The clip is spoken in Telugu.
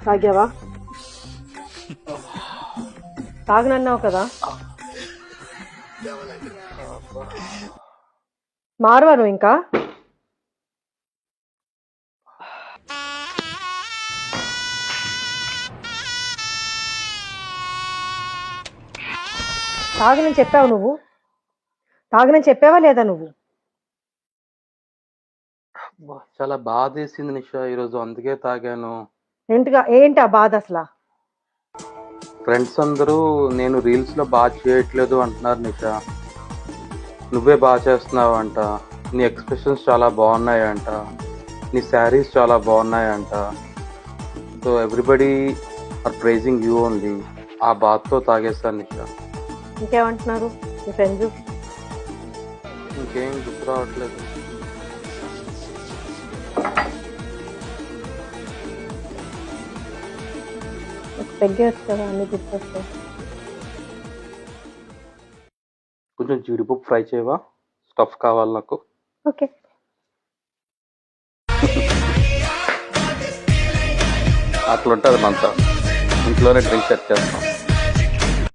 తాగావా? తాగనన్నావు కదా, మారవా నువ్వు ఇంకా? తాగనని చెప్పావు నువ్వు? తాగనని చెప్పావా లేదా నువ్వు? చాలా బాధేసింది నిషా ఈరోజు, అందుకే తాగాను. ఏంటి ఆ బాధ అసలు? ఫ్రెండ్స్ అందరూ నేను రీల్స్ లో బాగా చేయట్లేదు అంటున్నారు నిషా. నువ్వే బాగా చేస్తున్నావు అంట, నీ ఎక్స్ప్రెషన్స్ చాలా బాగున్నాయంట, నీ శారీస్ చాలా బాగున్నాయంట. So everybody are praising you only. ఆ బాధతో తాగేస్తాను నిషా. ఇంకేమంటున్నారు మీ ఫ్రెండ్స్? ఇంకేం గుర్తు రావట్లేదు. పెగ్గేచ్చు కదా, అన్ని గుర్తొస్తాయి. కొంచెం జీడిపప్పు ఫ్రై చేయవా? స్టఫ్ కావాలి నాకు. ఓకే. అట్లుంటుంది మనతో, ఇంట్లోనే డ్రింక్ సెట్ చేస్తాం.